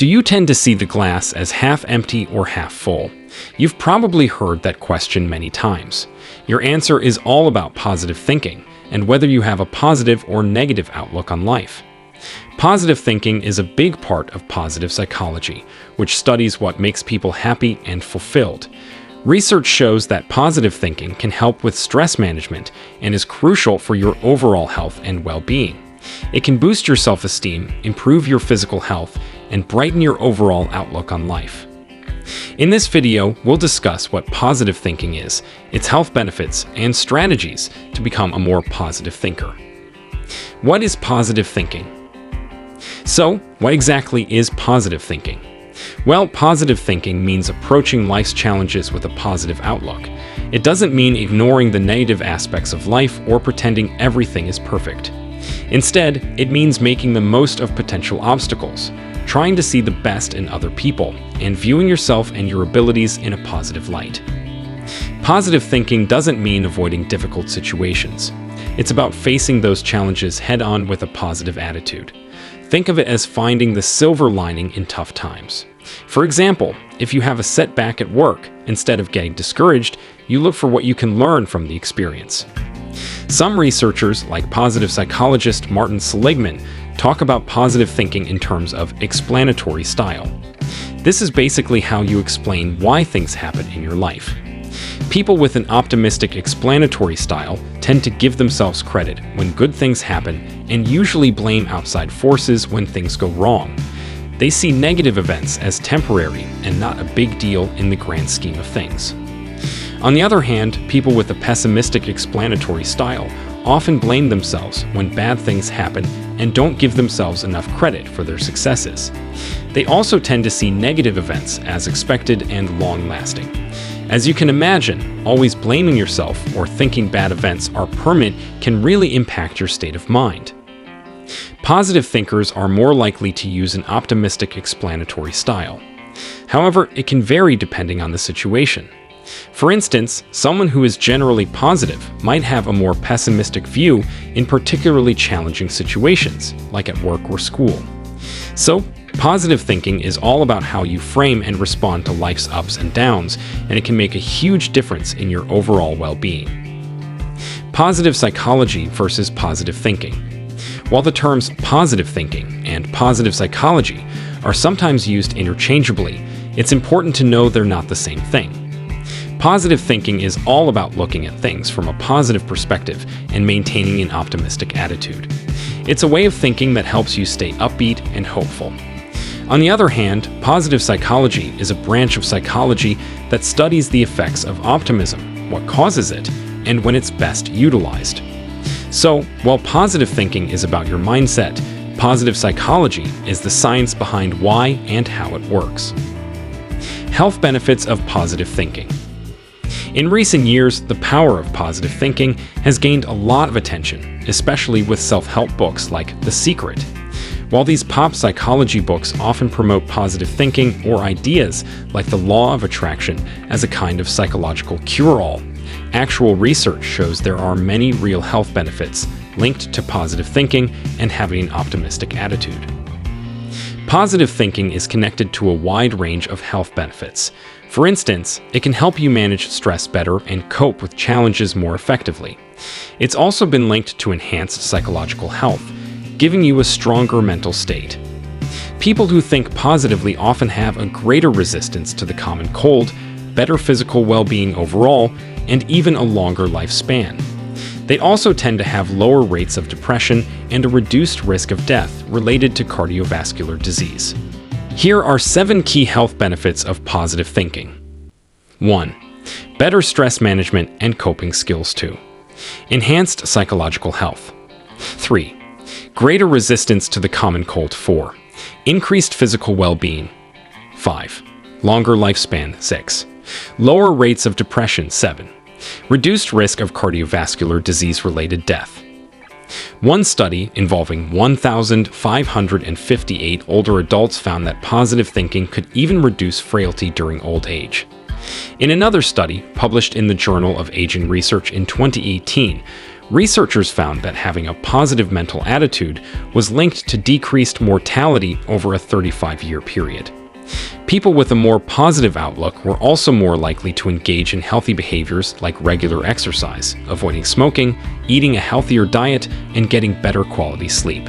Do you tend to see the glass as half empty or half full? You've probably heard that question many times. Your answer is all about positive thinking and whether you have a positive or negative outlook on life. Positive thinking is a big part of positive psychology, which studies what makes people happy and fulfilled. Research shows that positive thinking can help with stress management and is crucial for your overall health and well-being. It can boost your self-esteem, improve your physical health, and brighten your overall outlook on life. In this video, we'll discuss what positive thinking is, its health benefits, and strategies to become a more positive thinker. What is positive thinking? So, what exactly is positive thinking? Well, positive thinking means approaching life's challenges with a positive outlook. It doesn't mean ignoring the negative aspects of life or pretending everything is perfect. Instead, it means making the most of potential obstacles, trying to see the best in other people, and viewing yourself and your abilities in a positive light. Positive thinking doesn't mean avoiding difficult situations. It's about facing those challenges head-on with a positive attitude. Think of it as finding the silver lining in tough times. For example, if you have a setback at work, instead of getting discouraged, you look for what you can learn from the experience. Some researchers, like positive psychologist Martin Seligman, talk about positive thinking in terms of explanatory style. This is basically how you explain why things happen in your life. People with an optimistic explanatory style tend to give themselves credit when good things happen and usually blame outside forces when things go wrong. They see negative events as temporary and not a big deal in the grand scheme of things. On the other hand, people with a pessimistic explanatory style often blame themselves when bad things happen and don't give themselves enough credit for their successes. They also tend to see negative events as expected and long-lasting. As you can imagine, always blaming yourself or thinking bad events are permanent can really impact your state of mind. Positive thinkers are more likely to use an optimistic explanatory style. However, it can vary depending on the situation. For instance, someone who is generally positive might have a more pessimistic view in particularly challenging situations, like at work or school. So, positive thinking is all about how you frame and respond to life's ups and downs, and it can make a huge difference in your overall well-being. Positive psychology versus positive thinking. While the terms positive thinking and positive psychology are sometimes used interchangeably, it's important to know they're not the same thing. Positive thinking is all about looking at things from a positive perspective and maintaining an optimistic attitude. It's a way of thinking that helps you stay upbeat and hopeful. On the other hand, positive psychology is a branch of psychology that studies the effects of optimism, what causes it, and when it's best utilized. So, while positive thinking is about your mindset, positive psychology is the science behind why and how it works. Health benefits of positive thinking. In recent years, the power of positive thinking has gained a lot of attention, especially with self-help books like The Secret. While these pop psychology books often promote positive thinking or ideas like the law of attraction as a kind of psychological cure-all, actual research shows there are many real health benefits linked to positive thinking and having an optimistic attitude. Positive thinking is connected to a wide range of health benefits. For instance, it can help you manage stress better and cope with challenges more effectively. It's also been linked to enhanced psychological health, giving you a stronger mental state. People who think positively often have a greater resistance to the common cold, better physical well-being overall, and even a longer lifespan. They also tend to have lower rates of depression and a reduced risk of death related to cardiovascular disease. Here are 7 key health benefits of positive thinking. 1. Better stress management and coping skills 2. Enhanced psychological health. 3. Greater resistance to the common cold 4. Increased physical well-being 5. Longer lifespan 6. Lower rates of depression 7. Reduced risk of cardiovascular disease-related death. One study involving 1,558 older adults found that positive thinking could even reduce frailty during old age. In another study, published in the Journal of Aging Research in 2018, Researchers found that having a positive mental attitude was linked to decreased mortality over a 35-year period. People with a more positive outlook were also more likely to engage in healthy behaviors like regular exercise, avoiding smoking, eating a healthier diet, and getting better quality sleep.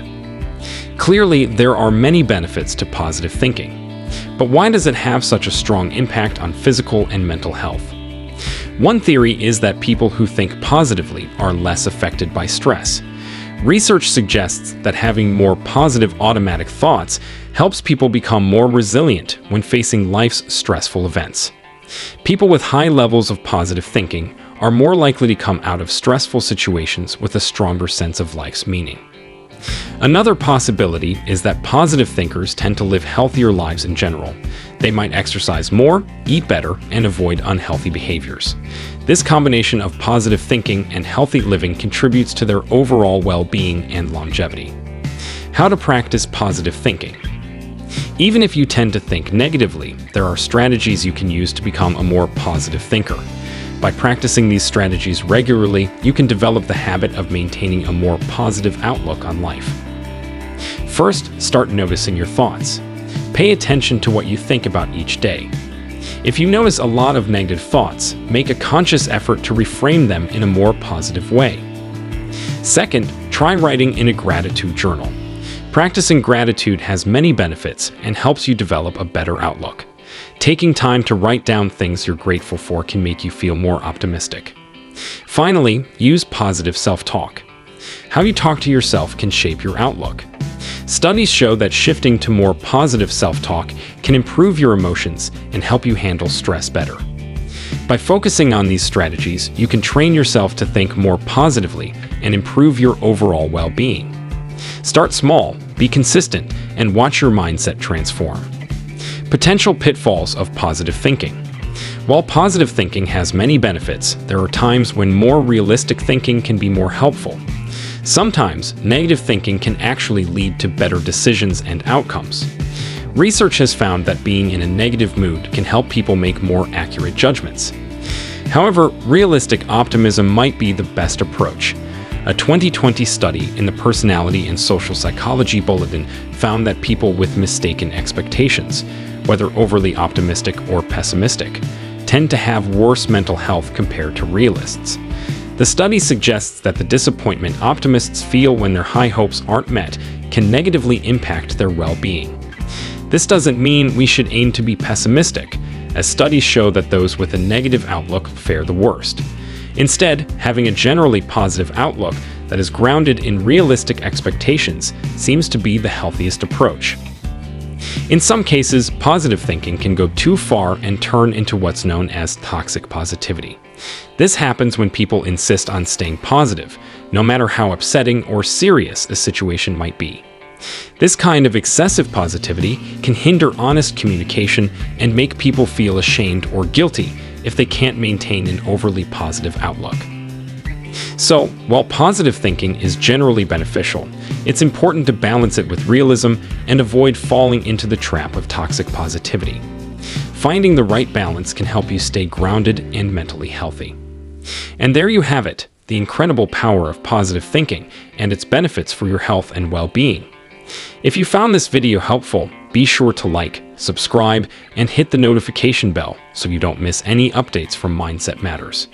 Clearly, there are many benefits to positive thinking. But why does it have such a strong impact on physical and mental health? One theory is that people who think positively are less affected by stress. Research suggests that having more positive automatic thoughts helps people become more resilient when facing life's stressful events. People with high levels of positive thinking are more likely to come out of stressful situations with a stronger sense of life's meaning. Another possibility is that positive thinkers tend to live healthier lives in general. They might exercise more, eat better, and avoid unhealthy behaviors. This combination of positive thinking and healthy living contributes to their overall well-being and longevity. How to practice positive thinking. Even if you tend to think negatively, there are strategies you can use to become a more positive thinker. By practicing these strategies regularly, you can develop the habit of maintaining a more positive outlook on life. First, start noticing your thoughts. Pay attention to what you think about each day. If you notice a lot of negative thoughts, make a conscious effort to reframe them in a more positive way. Second, try writing in a gratitude journal. Practicing gratitude has many benefits and helps you develop a better outlook. Taking time to write down things you're grateful for can make you feel more optimistic. Finally, use positive self-talk. How you talk to yourself can shape your outlook. Studies show that shifting to more positive self-talk can improve your emotions and help you handle stress better. By focusing on these strategies, you can train yourself to think more positively and improve your overall well-being. Start small, be consistent, and watch your mindset transform. Potential pitfalls of positive thinking. While positive thinking has many benefits, there are times when more realistic thinking can be more helpful. Sometimes, negative thinking can actually lead to better decisions and outcomes. Research has found that being in a negative mood can help people make more accurate judgments. However, realistic optimism might be the best approach. A 2020 study in the Personality and Social Psychology Bulletin found that people with mistaken expectations, whether overly optimistic or pessimistic, tend to have worse mental health compared to realists. The study suggests that the disappointment optimists feel when their high hopes aren't met can negatively impact their well-being. This doesn't mean we should aim to be pessimistic, as studies show that those with a negative outlook fare the worst. Instead, having a generally positive outlook that is grounded in realistic expectations seems to be the healthiest approach. In some cases, positive thinking can go too far and turn into what's known as toxic positivity. This happens when people insist on staying positive, no matter how upsetting or serious a situation might be. This kind of excessive positivity can hinder honest communication and make people feel ashamed or guilty if they can't maintain an overly positive outlook. So, while positive thinking is generally beneficial, it's important to balance it with realism and avoid falling into the trap of toxic positivity. Finding the right balance can help you stay grounded and mentally healthy. And there you have it, the incredible power of positive thinking and its benefits for your health and well-being. If you found this video helpful, be sure to like, subscribe, and hit the notification bell so you don't miss any updates from Mindset Matters.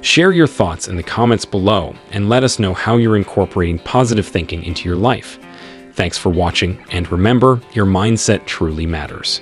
Share your thoughts in the comments below and let us know how you're incorporating positive thinking into your life. Thanks for watching, and remember, your mindset truly matters.